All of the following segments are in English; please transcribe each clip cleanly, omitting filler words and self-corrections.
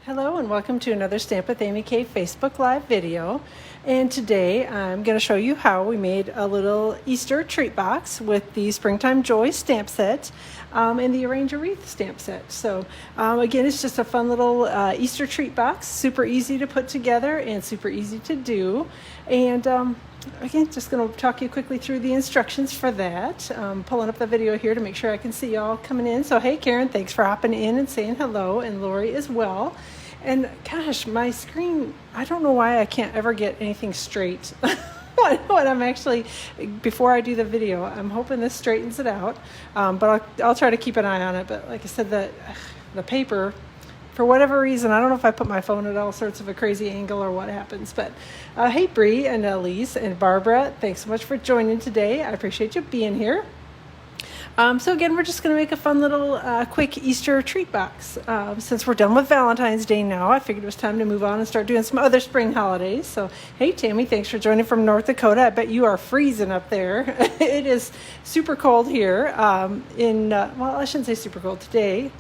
Hello and welcome to another Stamp with Amy K Facebook Live video. And today I'm going to show you how we made a little Easter treat box with the Springtime Joy stamp set and the Arrange a Wreath stamp set. So again, it's just a fun little Easter treat box, super easy to put together and super easy to do. And again, just going to talk you quickly through the instructions for that. Pulling up the video here to make sure I can see y'all coming in. So hey Karen, thanks for hopping in and saying hello, and Lori as well. And gosh, my screen, I don't know why I can't ever get anything straight when I'm actually, before I do the video. I'm hoping this straightens it out, but I'll try to keep an eye on it. But like I said, the paper, for whatever reason, I don't know if I put my phone at all sorts of a crazy angle or what happens. But hey, Bree and Elise and Barbara, thanks so much for joining today. I appreciate you being here. So again, we're just going to make a fun little quick Easter treat box. Since we're done with Valentine's Day now, I figured it was time to move on and start doing some other spring holidays. So hey Tammy, thanks for joining from North Dakota. I bet you are freezing up there. It is super cold here well, I shouldn't say super cold today.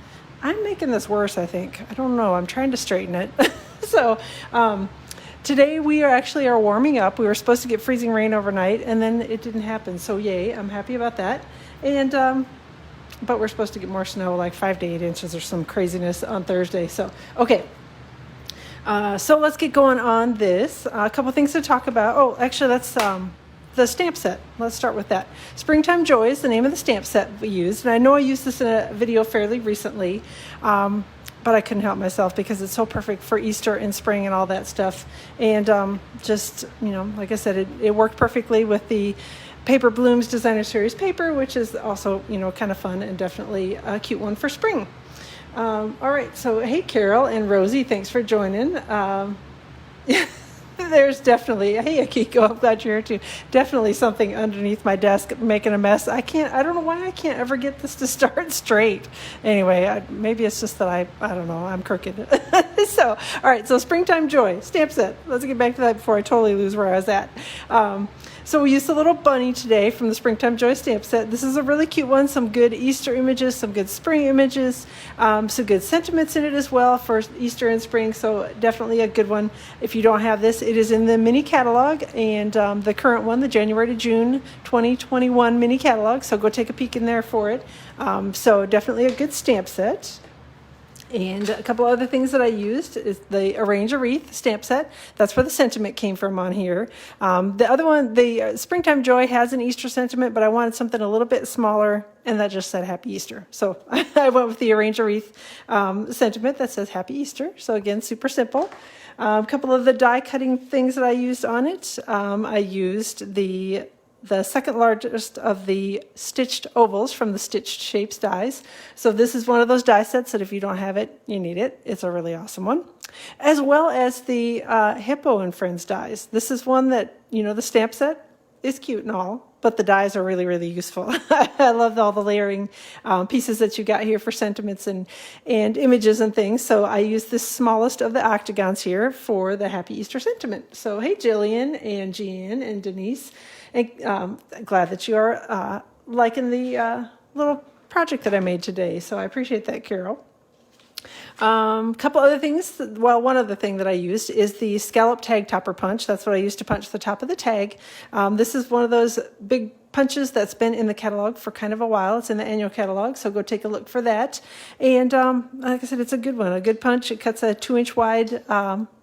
I'm making this worse, I think. I don't know. I'm trying to straighten it. So today we are warming up. We were supposed to get freezing rain overnight, and then it didn't happen. So yay, I'm happy about that. And but we're supposed to get more snow, like 5 to 8 inches or some craziness on Thursday. So okay. So let's get going on this. A couple things to talk about. Oh, actually, that's the stamp set. Let's start with that. Springtime Joy is the name of the stamp set we used. And I know I used this in a video fairly recently, but I couldn't help myself because it's so perfect for Easter and spring and all that stuff. And just, like I said, it worked perfectly with the Paper Blooms Designer Series paper, which is also, kind of fun and definitely a cute one for spring. All right, so hey, Carol and Rosie, thanks for joining. There's definitely, hey Akiko, I'm glad you're here too. Definitely something underneath my desk making a mess. I don't know why I can't ever get this to start straight. Anyway, maybe it's just that I don't know, I'm crooked. So, all right, so Springtime Joy stamp set. Let's get back to that before I totally lose where I was at. So we used a little bunny today from the Springtime Joy stamp set. This is a really cute one. Some good Easter images, some good spring images, some good sentiments in it as well for Easter and spring. So definitely a good one. If you don't have this, it is in the mini catalog, and the current one, the January to June 2021 mini catalog. So go take a peek in there for it. So definitely a good stamp set. And a couple other things that I used is the Arrange a Wreath stamp set. That's where the sentiment came from on here. The other one, the Springtime Joy, has an Easter sentiment, but I wanted something a little bit smaller, and that just said Happy Easter. So I went with the Arrange a Wreath sentiment that says Happy Easter. So again, super simple. A couple of the die cutting things that I used on it. I used the second largest of the stitched ovals from the Stitched Shapes dies. So this is one of those die sets that if you don't have it, you need it. It's a really awesome one. As well as the Hippo and Friends dies. This is one that, the stamp set is cute and all, but the dies are really, really useful. I love all the layering pieces that you got here for sentiments and images and things. So I used the smallest of the octagons here for the Happy Easter sentiment. So hey, Jillian and Jean and Denise. And glad that you are liking the little project that I made today. So I appreciate that, Carol. Couple other things. Well, one other thing that I used is the scallop tag topper punch. That's what I used to punch the top of the tag. This is one of those big punches that's been in the catalog for kind of a while. It's in the annual catalog, so go take a look for that. And like I said, it's a good one, a good punch. It cuts a 2-inch wide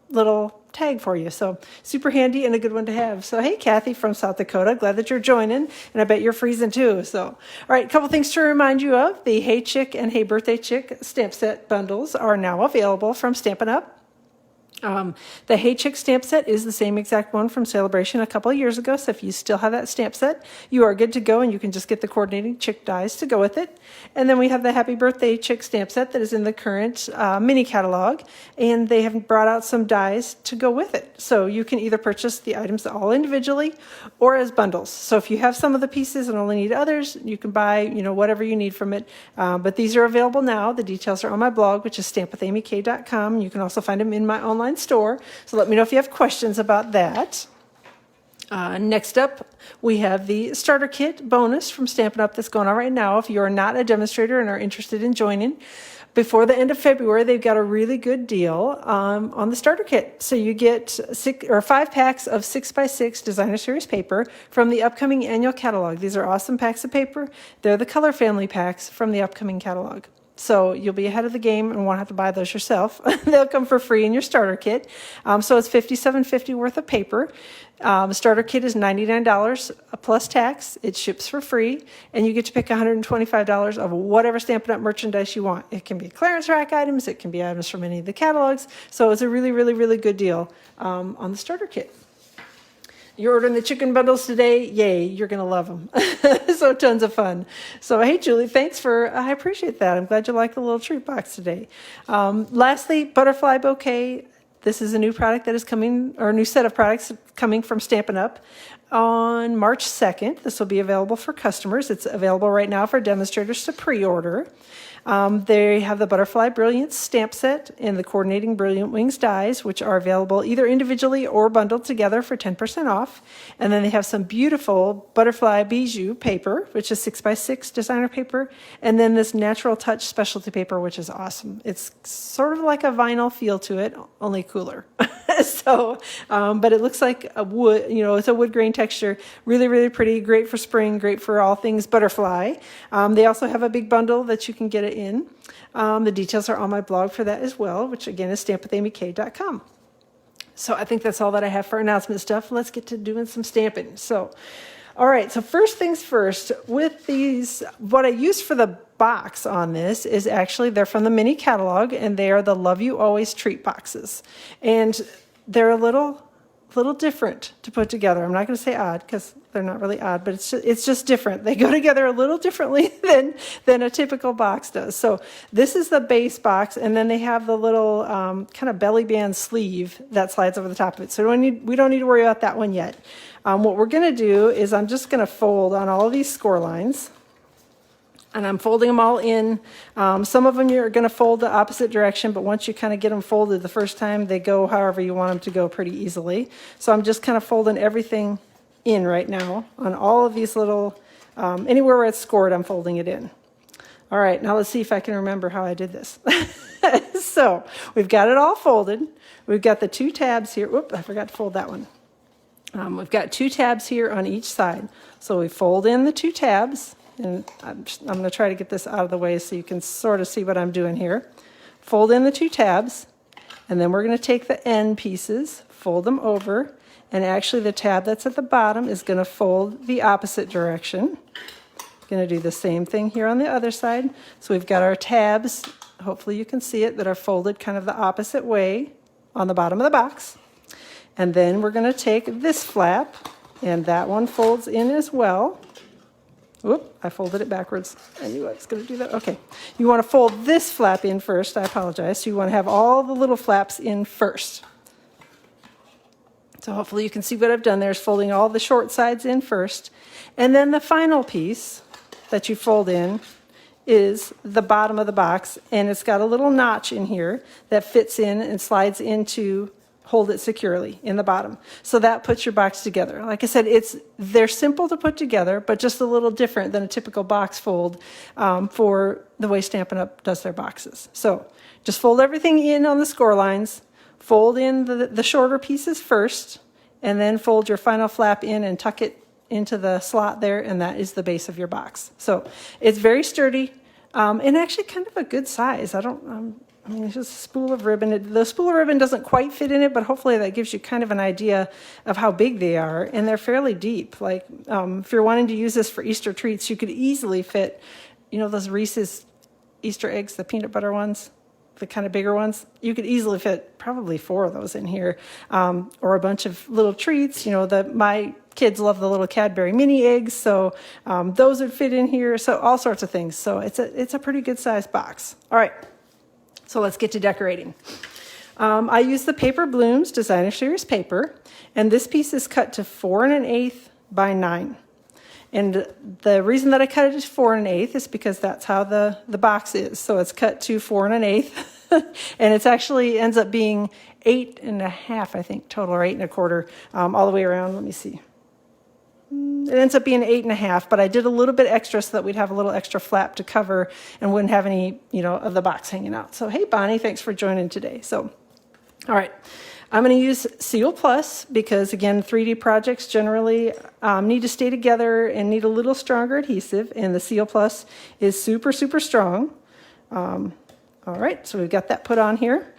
little tag for you. So super handy and a good one to have. So hey, Kathy from South Dakota, glad that you're joining, and I bet you're freezing too. So all right, a couple things to remind you of. The Hey Chick and Hey Birthday Chick stamp set bundles are now available from Stampin' Up. The Hey Chick stamp set is the same exact one from Celebration a couple of years ago. So if you still have that stamp set, you are good to go, and you can just get the coordinating chick dies to go with it. And then we have the Happy Birthday Chick stamp set that is in the current mini catalog, and they have brought out some dies to go with it. So you can either purchase the items all individually or as bundles. So if you have some of the pieces and only need others, you can buy, whatever you need from it. But these are available now. The details are on my blog, which is stampwithamyk.com. You can also find them in my online store. So let me know if you have questions about that. Next up, we have the starter kit bonus from Stampin' Up! That's going on right now. If you are not a demonstrator and are interested in joining, before the end of February, they've got a really good deal on the starter kit. So you get 5 packs of 6x6 designer series paper from the upcoming annual catalog. These are awesome packs of paper. They're the color family packs from the upcoming catalog. So you'll be ahead of the game and won't have to buy those yourself. They'll come for free in your starter kit. So it's $57.50 worth of paper. The starter kit is $99 plus tax. It ships for free, and you get to pick $125 of whatever Stampin' Up! Merchandise you want. It can be clearance rack items. It can be items from any of the catalogs. So it's a really, really, really good deal on the starter kit. You're ordering the chicken bundles today? Yay, you're going to love them. So tons of fun. So, hey, Julie, thanks I appreciate that. I'm glad you like the little treat box today. Lastly, butterfly bouquet. This is a new product that is coming, or a new set of products coming from Stampin' Up! On March 2nd. This will be available for customers. It's available right now for demonstrators to pre-order. They have the Butterfly Brilliance stamp set and the coordinating Brilliant Wings dies, which are available either individually or bundled together for 10% off. And then they have some beautiful Butterfly Bijou paper, which is 6x6 designer paper. And then this Natural Touch specialty paper, which is awesome. It's sort of like a vinyl feel to it, only cooler. But it looks like a wood, it's a wood grain texture. Really, really pretty. Great for spring. Great for all things butterfly. They also have a big bundle that you can get it in. The details are on my blog for that as well, which again is stampwithamyk.com. So I think that's all that I have for announcement stuff. Let's get to doing some stamping. So, all right. So first things first, with these, what I use for the box on this is actually, they're from the mini catalog, and they are the Love You Always treat boxes. And they're a little different to put together. I'm not going to say odd because they're not really odd, but it's just different. They go together a little differently than a typical box does. So this is the base box, and then they have the little kind of belly band sleeve that slides over the top of it. So we don't need to worry about that one yet. What we're going to do is I'm just going to fold on all of these score lines. And I'm folding them all in. Some of them you're going to fold the opposite direction, but once you kind of get them folded the first time, they go however you want them to go pretty easily. So I'm just kind of folding everything in right now on all of these little, anywhere where it's scored, I'm folding it in. All right, now let's see if I can remember how I did this. So we've got it all folded. We've got the 2 tabs here. Whoop, I forgot to fold that one. We've got 2 tabs here on each side. So we fold in the 2 tabs. And I'm going to try to get this out of the way so you can sort of see what I'm doing here. Fold in the 2 tabs, and then we're going to take the end pieces, fold them over, and actually the tab that's at the bottom is going to fold the opposite direction. Going to do the same thing here on the other side. So we've got our tabs, hopefully you can see it, that are folded kind of the opposite way on the bottom of the box. And then we're going to take this flap, and that one folds in as well. Whoop, I folded it backwards. I knew I was going to do that. Okay. You want to fold this flap in first. I apologize. So you want to have all the little flaps in first. So hopefully you can see what I've done there is folding all the short sides in first. And then the final piece that you fold in is the bottom of the box. And it's got a little notch in here that fits in and slides into hold it securely in the bottom. So that puts your box together. Like I said, they're simple to put together, but just a little different than a typical box fold for the way Stampin' Up! Does their boxes. So just fold everything in on the score lines, fold in the shorter pieces first, and then fold your final flap in and tuck it into the slot there, and that is the base of your box. So it's very sturdy and actually kind of a good size. It's just a spool of ribbon. The spool of ribbon doesn't quite fit in it, but hopefully that gives you kind of an idea of how big they are. And they're fairly deep. Like if you're wanting to use this for Easter treats, you could easily fit, those Reese's Easter eggs, the peanut butter ones, the kind of bigger ones. You could easily fit probably 4 of those in here, or a bunch of little treats. My kids love the little Cadbury mini eggs, so those would fit in here. So all sorts of things. So it's a pretty good sized box. All right. So let's get to decorating. I use the Paper Blooms Designer Series paper, and this piece is cut to 4 1/8 by 9. And the reason that I cut it to 4 1/8 is because that's how the box is. So it's cut to 4 1/8, and it actually ends up being 8 1/2, I think, total, or 8 1/4, all the way around. Let me see. it ends up being 8.5, but I did a little bit extra so that we'd have a little extra flap to cover and wouldn't have any, of the box hanging out. So, hey, Bonnie, thanks for joining today. So, all right. I'm going to use Seal Plus because, again, 3D projects generally need to stay together and need a little stronger adhesive, and the Seal Plus is super, super strong. All right, so we've got that put on here.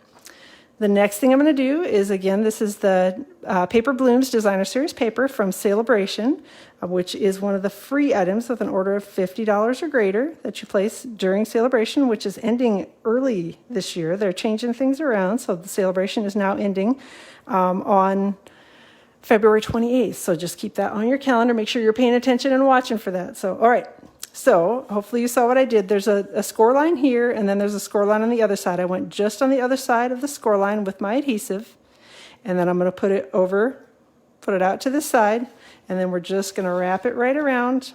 The next thing I'm going to do is, again, this is the Paper Blooms Designer Series paper from Celebration, which is one of the free items with an order of $50 or greater that you place during Celebration, which is ending early this year. They're changing things around, so the Celebration is now ending on February 28th. So just keep that on your calendar. Make sure you're paying attention and watching for that. So, all right. So hopefully you saw what I did. There's a score line here, and then there's a score line on the other side. I went just on the other side of the score line with my adhesive, and then I'm going to put it out to this side, and then we're just going to wrap it right around.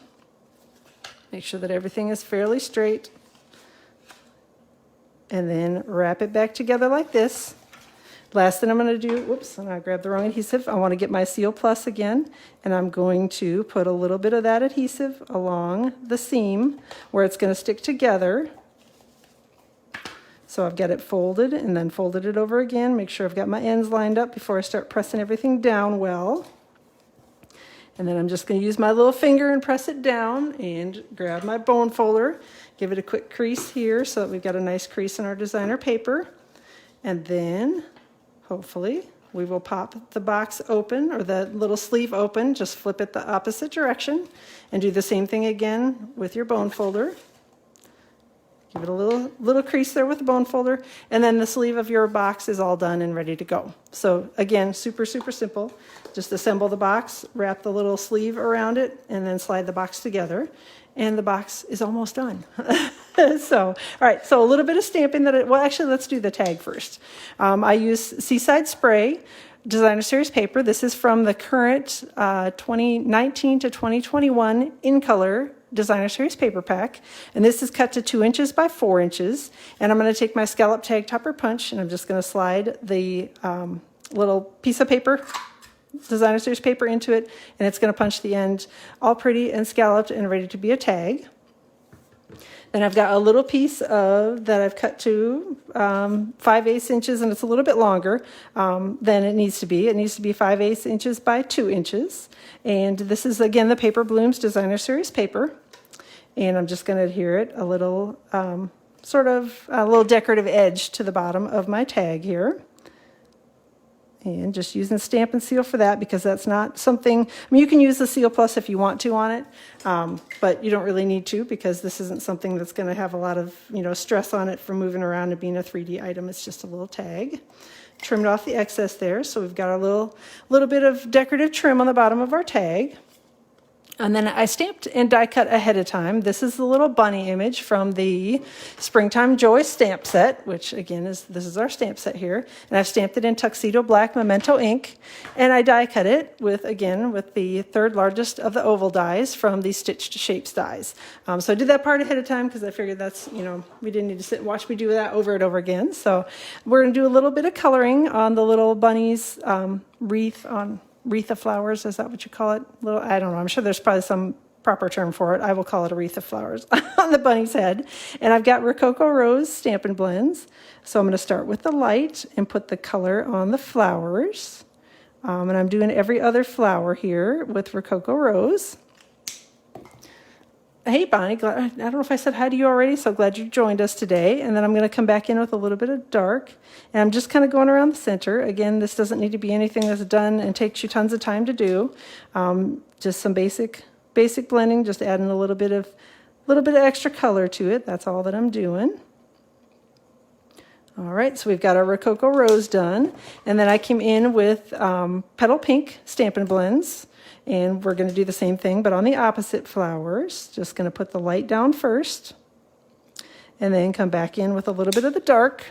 Make sure that everything is fairly straight, and then wrap it back together like this. Last thing I'm going to do, whoops, and I grabbed the wrong adhesive. I want to get my Seal Plus again, and I'm going to put a little bit of that adhesive along the seam where it's going to stick together. So I've got it folded and then folded it over again. Make sure I've got my ends lined up before I start pressing everything down well. And then I'm just going to use my little finger and press it down and grab my bone folder. Give it a quick crease here so that we've got a nice crease in our designer paper. And then hopefully we will pop the box open, or the little sleeve open, just flip it the opposite direction, and do the same thing again with your bone folder. Give it a little crease there with the bone folder, and then the sleeve of your box is all done and ready to go. So again, super, super simple. Just assemble the box, wrap the little sleeve around it, and then slide the box together, and the box is almost done. So, all right, so a little bit of stamping well, actually, let's do the tag first. I use Seaside Spray Designer Series paper. This is from the current 2019 to 2021 in color Designer Series paper pack, and this is cut to 2 inches by 4 inches. And I'm going to take my scallop tag topper punch, and I'm just going to slide the little piece of paper, Designer Series paper, into it, and it's going to punch the end all pretty and scalloped and ready to be a tag. Then I've got a little piece that I've cut to 5/8 inches, and it's a little bit longer than it needs to be. It needs to be 5/8 inches by 2 inches. And this is, again, the Paper Blooms Designer Series paper. And I'm just going to adhere it a little, sort of a little decorative edge to the bottom of my tag here. And just using Stampin' Seal for that, because that's not something, I mean, you can use the Seal Plus if you want to on it, but you don't really need to, because this isn't something that's going to have a lot of, stress on it for moving around and being a 3D item. It's just a little tag. Trimmed off the excess there, so we've got our little bit of decorative trim on the bottom of our tag. And then I stamped and die cut ahead of time. This is the little bunny image from the Springtime Joy stamp set, which again this is our stamp set here. And I've stamped it in Tuxedo Black Memento ink. And I die cut it with the third largest of the oval dies from the Stitched Shapes dies. So I did that part ahead of time because I figured that's, we didn't need to sit and watch me do that over and over again. So we're going to do a little bit of coloring on the little bunny's wreath of flowers, is that what you call it? I don't know. I'm sure there's probably some proper term for it. I will call it a wreath of flowers on the bunny's head. And I've got Rococo Rose Stampin' Blends. So I'm going to start with the light and put the color on the flowers. And I'm doing every other flower here with Rococo Rose. Hey, Bonnie, I don't know if I said hi to you already, so glad you joined us today. And then I'm going to come back in with a little bit of dark. And I'm just kind of going around the center. Again, this doesn't need to be anything that's done and takes you tons of time to do. Just some basic blending, just adding a little bit of extra color to it. That's all that I'm doing. All right, so we've got our Rococo Rose done. And then I came in with Petal Pink Stampin' Blends. And we're going to do the same thing, but on the opposite flowers. Just going to put the light down first, and then come back in with a little bit of the dark.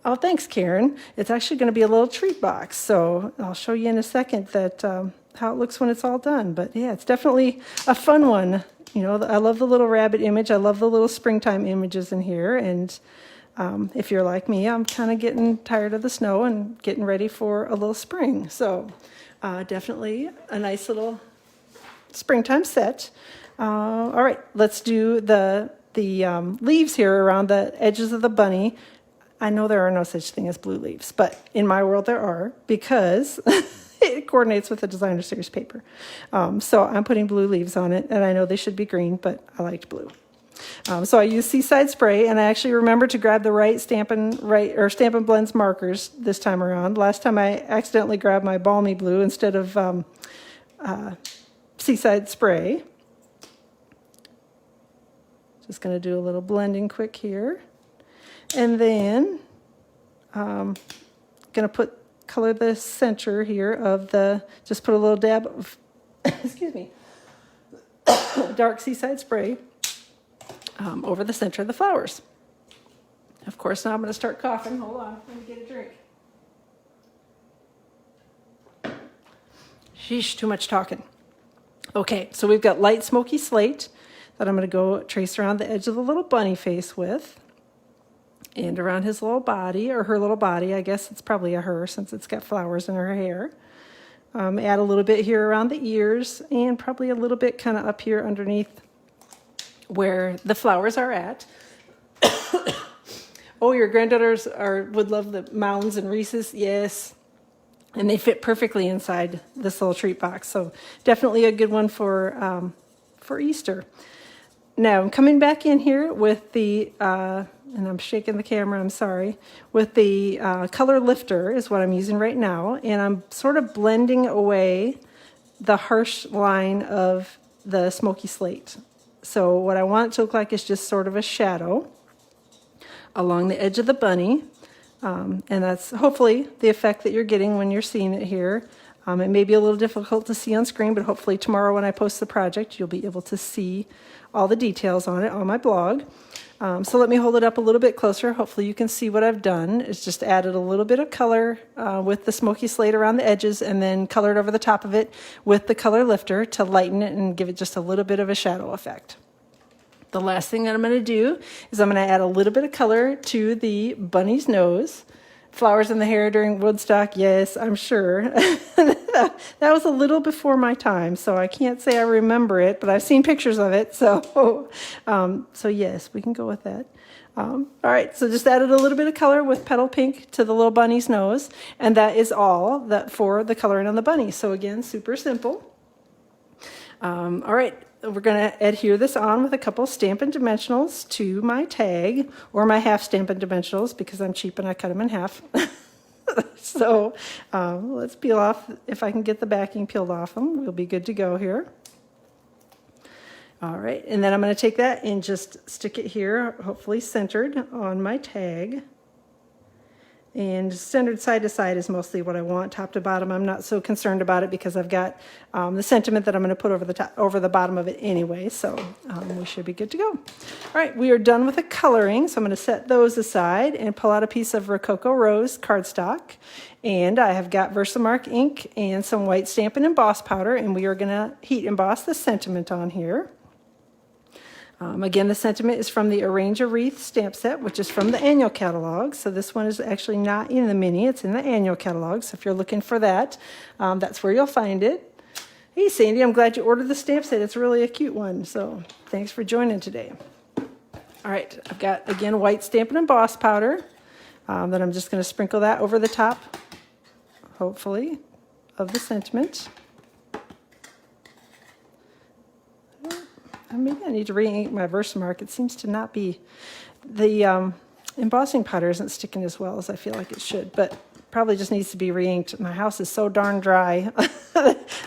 Oh, thanks, Karen. It's actually going to be a little treat box, so I'll show you in a second that how it looks when it's all done. But yeah, it's definitely a fun one. I love the little rabbit image. I love the little springtime images in here, and If you're like me, I'm kind of getting tired of the snow and getting ready for a little spring. So definitely a nice little springtime set. All right, let's do the leaves here around the edges of the bunny. I know there are no such thing as blue leaves, but in my world there are, because it coordinates with the designer series paper. So I'm putting blue leaves on it, and I know they should be green, but I liked blue. So I used Seaside Spray, and I actually remembered to grab the right Stampin' Blends markers this time around. Last time I accidentally grabbed my Balmy Blue instead of Seaside Spray. Just going to do a little blending quick here. And then going to color the center here of just put a little dab of, excuse me, dark Seaside Spray over the center of the flowers. Of course, now I'm going to start coughing. Hold on, let me get a drink. Sheesh, too much talking. Okay, so we've got light smoky slate that I'm going to go trace around the edge of the little bunny face with, and around his little body, or her little body. I guess it's probably a her since it's got flowers in her hair. Add a little bit here around the ears, and probably a little bit kind of up here underneath where the flowers are at. Oh, your granddaughters would love the mounds and Reese's. Yes. And they fit perfectly inside this little treat box. So definitely a good one for Easter. Now I'm coming back in here with the, and I'm shaking the camera, I'm sorry, with the color lifter is what I'm using right now. And I'm sort of blending away the harsh line of the smoky slate. So what I want it to look like is just sort of a shadow along the edge of the bunny. And that's hopefully the effect that you're getting when you're seeing it here. It may be a little difficult to see on screen, but hopefully tomorrow when I post the project, you'll be able to see all the details on it on my blog. So let me hold it up a little bit closer. Hopefully you can see what I've done. It's just added a little bit of color with the smoky slate around the edges, and then colored over the top of it with the color lifter to lighten it and give it just a little bit of a shadow effect. The last thing that I'm going to do is I'm going to add a little bit of color to the bunny's nose. Flowers in the hair during Woodstock, yes, I'm sure. That was a little before my time, so I can't say I remember it, but I've seen pictures of it, so yes, we can go with that. All right, so just added a little bit of color with petal pink to the little bunny's nose, and that is all that for the coloring on the bunny. So again, super simple. All right. We're going to adhere this on with a couple Stampin' Dimensionals to my tag, or my half Stampin' Dimensionals, because I'm cheap and I cut them in half. So let's peel off. If I can get the backing peeled off them, we'll be good to go here. All right, and then I'm going to take that and just stick it here, hopefully centered on my tag. And centered side to side is mostly what I want, top to bottom. I'm not so concerned about it because I've got the sentiment that I'm going to put over the bottom of it anyway. So we should be good to go. All right, we are done with the coloring. So I'm going to set those aside and pull out a piece of Rococo Rose cardstock. And I have got Versamark ink and some white Stampin' Emboss powder. And we are going to heat emboss the sentiment on here. Again, the sentiment is from the Arrange a Wreath stamp set, which is from the annual catalog. So this one is actually not in the mini, it's in the annual catalog. So if you're looking for that, that's where you'll find it. Hey, Sandy, I'm glad you ordered the stamp set. It's really a cute one. So thanks for joining today. All right, I've got, again, white Stampin' Emboss powder. Then I'm just going to sprinkle that over the top, hopefully, of the sentiment. Maybe I need to re-ink my Versamark. It seems to not be, the embossing powder isn't sticking as well as I feel like it should, but probably just needs to be re-inked. My house is so darn dry.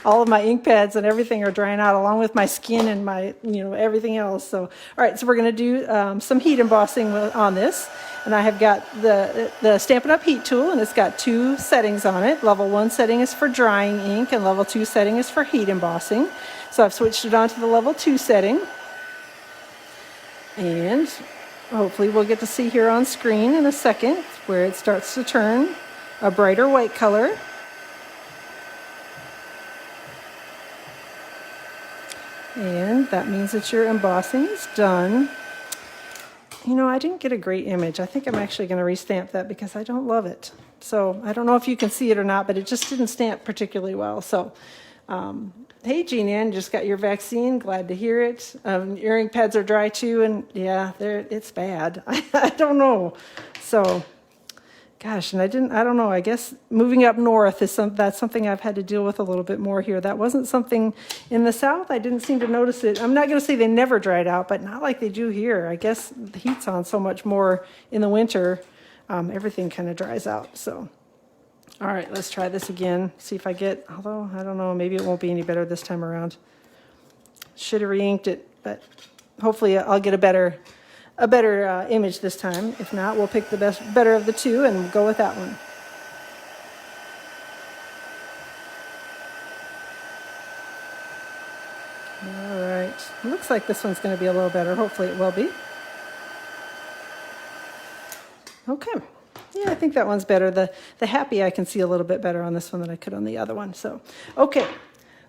All of my ink pads and everything are drying out, along with my skin and my, everything else. So, all right, so we're going to do some heat embossing on this. And I have got the Stampin' Up! Heat tool, and it's got 2 settings on it. Level 1 setting is for drying ink, and level 2 setting is for heat embossing. So I've switched it on to the level 2 setting. And hopefully we'll get to see here on screen in a second where it starts to turn a brighter white color. And that means that your embossing is done. You know, I didn't get a great image. I think I'm actually going to restamp that because I don't love it. So I don't know if you can see it or not, but it just didn't stamp particularly well. So, hey, Jean Ann, just got your vaccine. Glad to hear it. Your ink pads are dry too, and yeah, it's bad. I don't know. So, gosh, and I don't know. I guess moving up north that's something I've had to deal with a little bit more here. That wasn't something in the south. I didn't seem to notice it. I'm not going to say they never dried out, but not like they do here. I guess the heat's on so much more in the winter. Everything kind of dries out. So, all right, let's try this again. See if I get, although I don't know, maybe it won't be any better this time around. Should have re-inked it, but hopefully I'll get a better image this time. If not, we'll pick the better of the two and go with that one. All right, looks like this one's going to be a little better. Hopefully it will be. Okay. Yeah, I think that one's better. The happy I can see a little bit better on this one than I could on the other one. So, okay.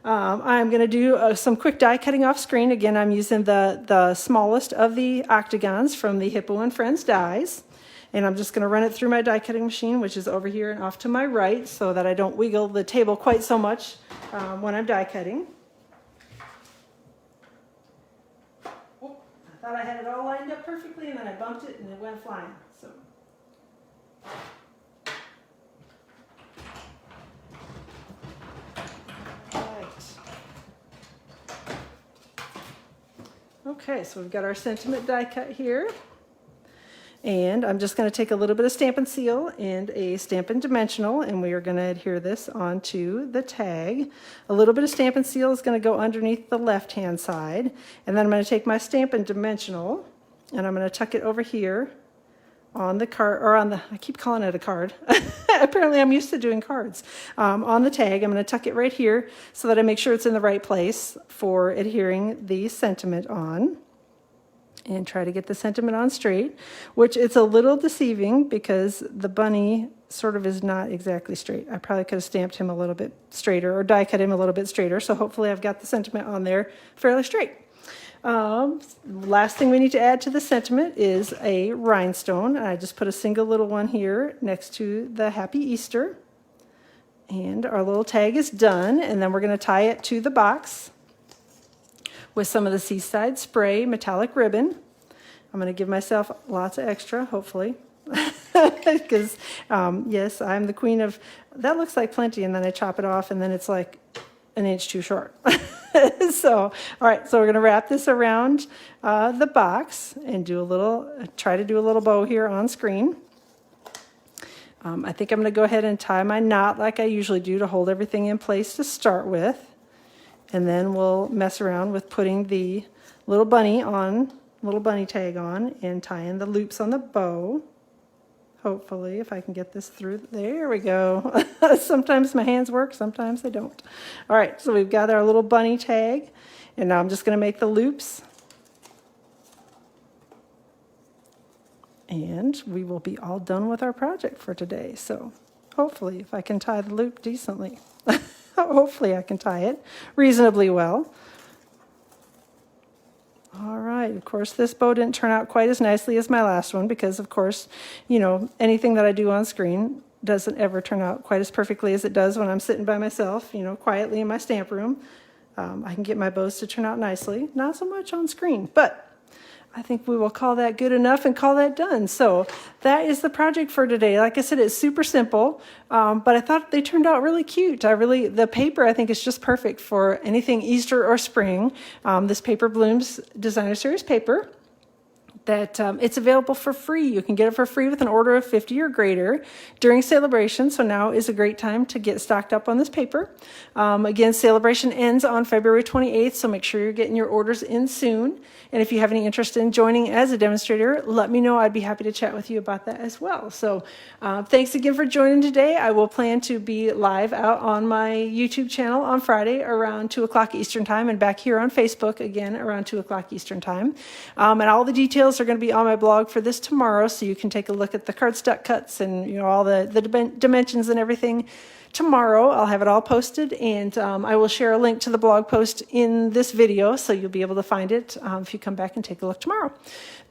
I'm going to do some quick die cutting off screen. Again, I'm using the smallest of the octagons from the Hippo and Friends dies. And I'm just going to run it through my die cutting machine, which is over here and off to my right, so that I don't wiggle the table quite so much when I'm die cutting. Oh, I thought I had it all lined up perfectly, and then I bumped it and it went flying. So. Okay, so we've got our sentiment die cut here. And I'm just going to take a little bit of Stampin' Seal and a Stampin' Dimensional, and we are going to adhere this onto the tag. A little bit of Stampin' Seal is going to go underneath the left-hand side. And then I'm going to take my Stampin' Dimensional, and I'm going to tuck it over here on the card, or on the, I keep calling it a card. Apparently I'm used to doing cards. On the tag, I'm going to tuck it right here so that I make sure it's in the right place for adhering the sentiment on. And try to get the sentiment on straight, which it's a little deceiving because the bunny sort of is not exactly straight. I probably could have stamped him a little bit straighter or die cut him a little bit straighter. So hopefully I've got the sentiment on there fairly straight. Last thing we need to add to the sentiment is a rhinestone. I just put a single little one here next to the Happy Easter. And our little tag is done. And then we're going to tie it to the box with some of the Seaside Spray metallic ribbon. I'm going to give myself lots of extra, hopefully. Because, yes, I'm the queen of, that looks like plenty, and then I chop it off, and then it's like an inch too short. So, all right, so we're going to wrap this around the box and try to do a little bow here on screen. I think I'm going to go ahead and tie my knot like I usually do to hold everything in place to start with. And then we'll mess around with putting the little bunny tag on and tying the loops on the bow. Hopefully, if I can get this through. There we go. Sometimes my hands work, sometimes they don't. All right, so we've got our little bunny tag, and now I'm just going to make the loops. And we will be all done with our project for today. So hopefully, if I can tie the loop decently. Hopefully I can tie it reasonably well. All right, of course, this bow didn't turn out quite as nicely as my last one because, of course, you know, anything that I do on screen doesn't ever turn out quite as perfectly as it does when I'm sitting by myself, you know, quietly in my stamp room. I can get my bows to turn out nicely, not so much on screen, but I think we will call that good enough and call that done. So that is the project for today. Like I said, it's super simple, but I thought they turned out really cute. The paper I think is just perfect for anything Easter or spring. This Paper Blooms Designer Series paper. That it's available for free. You can get it for free with an order of 50 or greater during celebration. So now is a great time to get stocked up on this paper. Again, celebration ends on February 28th, so make sure you're getting your orders in soon. And if you have any interest in joining as a demonstrator, let me know. I'd be happy to chat with you about that as well. So thanks again for joining today. I will plan to be live out on my YouTube channel on Friday around 2 o'clock Eastern Time and back here on Facebook again around 2 o'clock Eastern Time. And all the details are going to be on my blog for this tomorrow, so you can take a look at the cardstock cuts and all the dimensions and everything. Tomorrow I'll have it all posted, and I will share a link to the blog post in this video, so you'll be able to find it if you come back and take a look tomorrow.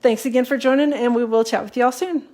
Thanks again for joining, and we will chat with you all soon.